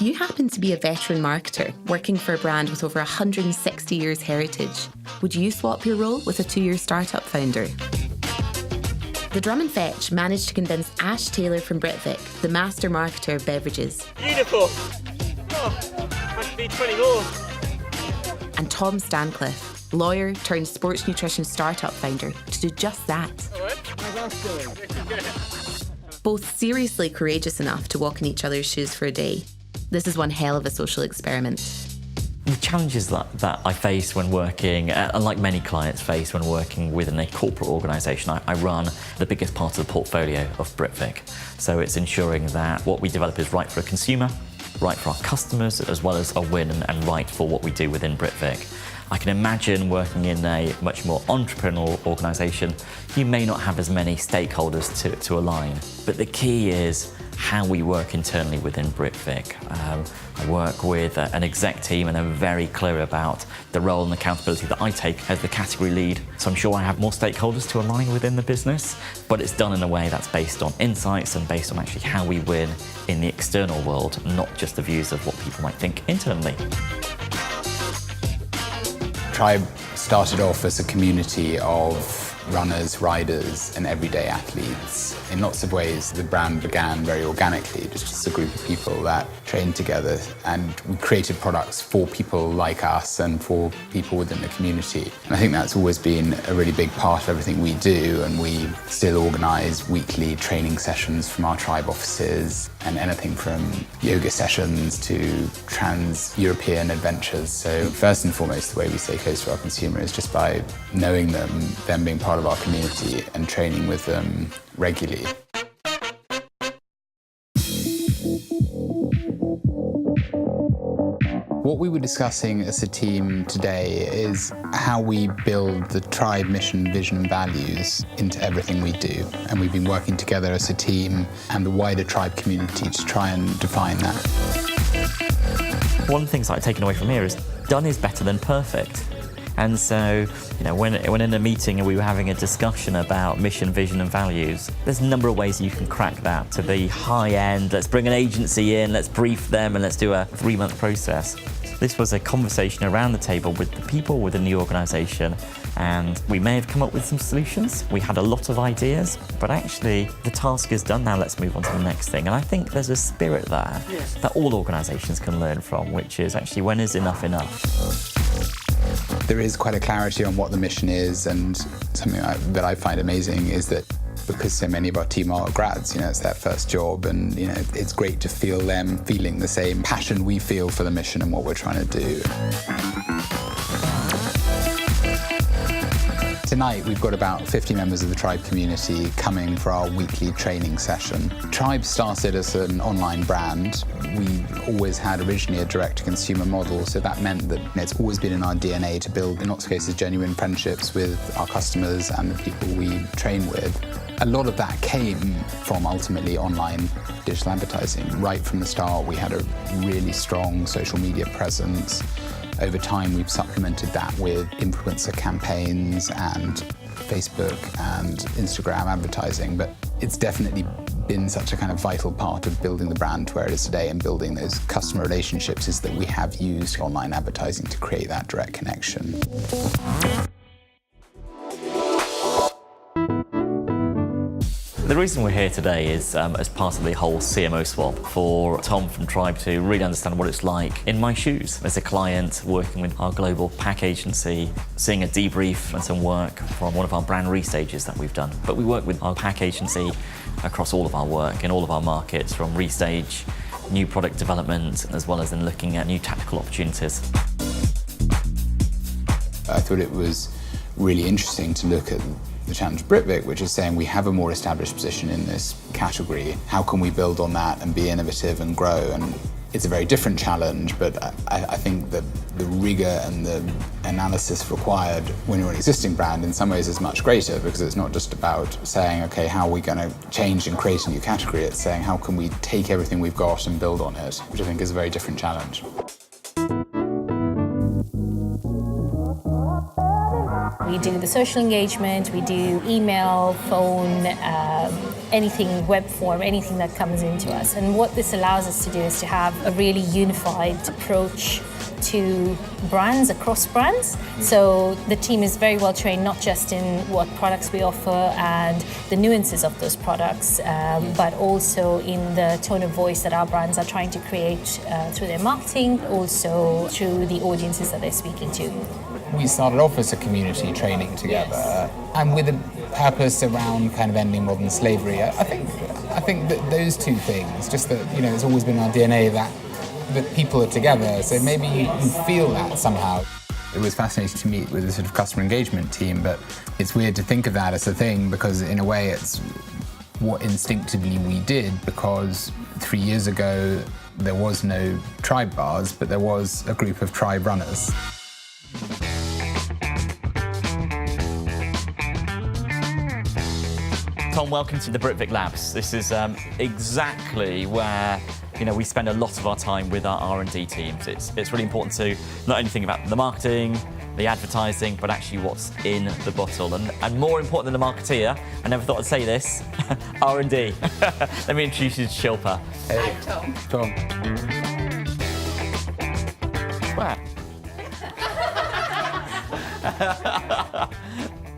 If you happen to be a veteran marketer working for a brand with over 160 years heritage, would you swap your role with a 2-year startup founder? The Drum and Fetch managed to convince Ash Tailor from Britvic, the master marketer of beverages. Beautiful. Oh, I should be 20 more. And Tom Stancliffe, lawyer turned sports nutrition startup founder, to do just that. Both seriously courageous enough to walk in each other's shoes for a day. This is one hell of a social experiment. The challenges that I face when working, like many clients face when working within a corporate organisation, I run the biggest part of the portfolio of Britvic. So it's ensuring that what we develop is right for a consumer, right for our customers, as well as a win and right for what we do within Britvic. I can imagine working in a much more entrepreneurial organisation, you may not have as many stakeholders to align. But the key is how we work internally within Britvic. I work with an exec team and I'm very clear about the role and accountability that I take as the category lead. So I'm sure I have more stakeholders to align within the business, but it's done in a way that's based on insights and based on actually how we win in the external world, not just the views of what people might think internally. Tribe started off as a community of runners, riders and everyday athletes. In lots of ways, the brand began very organically, just a group of people that trained together, and we created products for people like us and for people within the community. And I think that's always been a really big part of everything we do, and we still organise weekly training sessions from our Tribe offices, and anything from yoga sessions to trans-European adventures. So first and foremost, the way we stay close to our consumer is just by knowing them being part of our community and training with them regularly. What we were discussing as a team today is how we build the Tribe mission, vision and values into everything we do. And we've been working together as a team and the wider Tribe community to try and define that. One of the things that I've taken away from here is done is better than perfect. And so, when in a meeting and we were having a discussion about mission, vision and values, there's a number of ways you can crack that to the high end. Let's bring an agency in, let's brief them and let's do a 3-month process. This was a conversation around the table with the people within the organisation, and we may have come up with some solutions. We had a lot of ideas, but actually the task is done now, let's move on to the next thing. And I think there's a spirit there that all organisations can learn from, which is actually when is enough enough? There is quite a clarity on what the mission is, and something that I find amazing is that because so many of our team are grads, it's their first job, and it's great to feel them feeling the same passion we feel for the mission and what we're trying to do. Tonight we've got about 50 members of the Tribe community coming for our weekly training session. Tribe started as an online brand. We always had originally a direct-to-consumer model, so that meant that it's always been in our DNA to build, in lots of cases, genuine friendships with our customers and the people we train with. A lot of that came from ultimately online digital advertising. Right from the start, we had a really strong social media presence. Over time, we've supplemented that with influencer campaigns and Facebook and Instagram advertising, but it's definitely been such a kind of vital part of building the brand to where it is today and building those customer relationships is that we have used online advertising to create that direct connection. The reason we're here today is as part of the whole CMO Swap for Tom from Tribe to really understand what it's like in my shoes as a client working with our global pack agency, seeing a debrief and some work from one of our brand restages that we've done. But we work with our pack agency across all of our work in all of our markets, from restage, new product development, as well as in looking at new tactical opportunities. I thought it was really interesting to look at the challenge of Britvic, which is saying we have a more established position in this category. How can we build on that and be innovative and grow? And it's a very different challenge, but I think that the rigor and the analysis required when you're an existing brand in some ways is much greater, because it's not just about saying, okay, how are we going to change and create a new category? It's saying, how can we take everything we've got and build on it, which I think is a very different challenge. We do the social engagement, we do email, phone, anything web form, anything that comes into us. And what this allows us to do is to have a really unified approach to brands, across brands. So the team is very well trained, not just in what products we offer and the nuances of those products, but also in the tone of voice that our brands are trying to create through their marketing, also through the audiences that they're speaking to. We started off as a community training together, and with a purpose around kind of ending modern slavery. I think that those two things, just that, you know, it's always been our DNA that people are together, so maybe you feel that somehow. It was fascinating to meet with the sort of customer engagement team, but it's weird to think of that as a thing because in a way it's what instinctively we did, because 3 years ago there was no tribe bars, but there was a group of tribe runners. Tom, welcome to the Britvic Labs. This is exactly where we spend a lot of our time with our R&D teams. It's really important to not only think about the marketing, the advertising, but actually what's in the bottle. And more important than the marketeer, I never thought I'd say this, R&D. Let me introduce you to Shilpa. Hey, Tom. Where?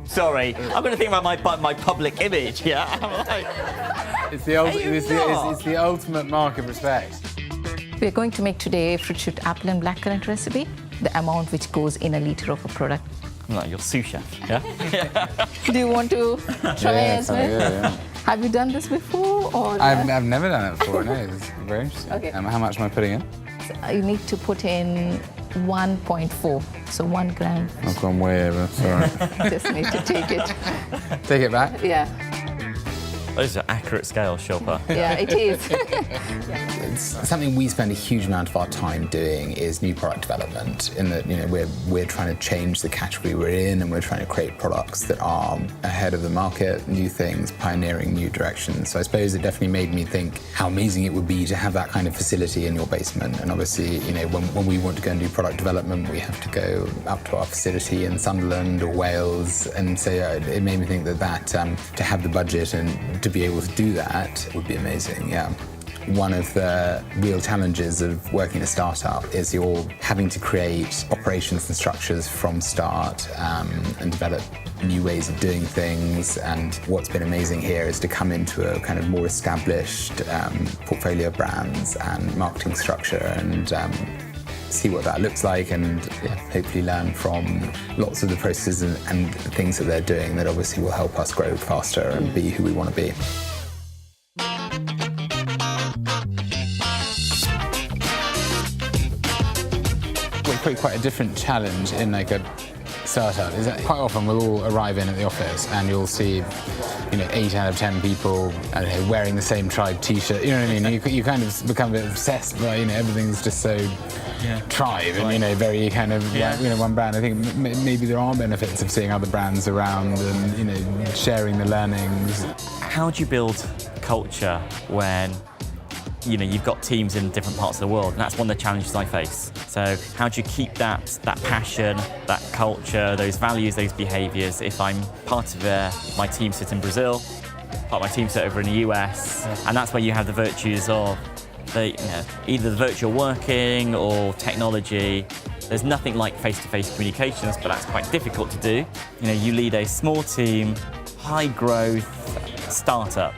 Sorry, I'm going to think about my public image, yeah? It's the ultimate mark of respect. We're going to make today a fruit shoot apple and blackcurrant recipe, the amount which goes in a litre of a product. No, you're sous chef, yeah? Do you want to try as well? Yeah. Have you done this before? Or I've never done it before, no, it's very interesting. Okay. How much am I putting in? So you need to put in 1.4, so 1 gram. I've gone way over, sorry. Just need to take it. Take it back? Yeah. Those are accurate scales, Shilpa. Yeah, it is. It's something we spend a huge amount of our time doing is new product development, in that we're trying to change the category we're in, and we're trying to create products that are ahead of the market, new things, pioneering new directions. So I suppose it definitely made me think how amazing it would be to have that kind of facility in your basement. And obviously, when we want to go and do product development, we have to go up to our facility in Sunderland or Wales, and so it made me think that to have the budget and to be able to do that would be amazing, yeah. One of the real challenges of working in a startup is you're having to create operations and structures from start and develop new ways of doing things. And what's been amazing here is to come into a kind of more established portfolio of brands and marketing structure and see what that looks like, and hopefully learn from lots of the processes and things that they're doing that obviously will help us grow faster and be who we want to be. We're quite a different challenge in like a startup is that quite often we'll all arrive in at the office and you'll see 8 out of 10 people, I don't know, wearing the same tribe t-shirt, you know what I mean? You kind of become a bit obsessed by, everything's just so tribe and, very kind of, one brand. I think maybe there are benefits of seeing other brands around and, sharing the learnings. How do you build culture when you've got teams in different parts of the world, and that's one of the challenges I face. So how do you keep that passion, that culture, those values, those behaviours if I'm part of my team sit in Brazil, part of my team sit over in the US, and that's where you have the virtues of either the virtual working or technology. There's nothing like face-to-face communications, but that's quite difficult to do. You lead a small team, high growth startup.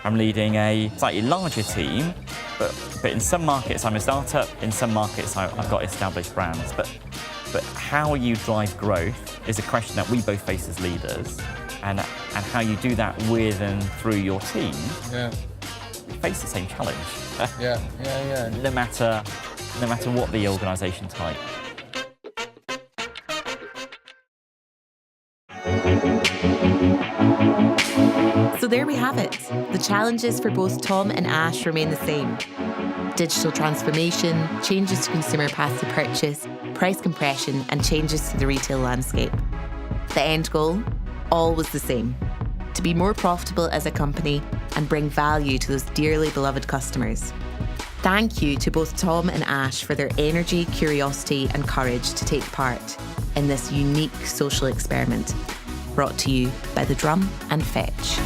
I'm leading a slightly larger team, but in some markets I'm a startup, in some markets I've got established brands. But how you drive growth is a question that we both face as leaders, and how you do that with and through your team. Yeah. We face the same challenge. Yeah. No matter what the organisation type. So there we have it. The challenges for both Tom and Ash remain the same. Digital transformation, changes to consumer paths to purchase, price compression, and changes to the retail landscape. The end goal? All was the same. To be more profitable as a company and bring value to those dearly beloved customers. Thank you to both Tom and Ash for their energy, curiosity, and courage to take part. in this unique social experiment, brought to you by the Drum and Fetch.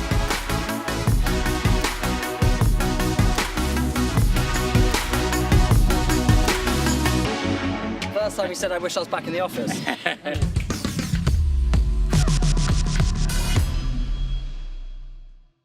First time he said, I wish I was back in the office.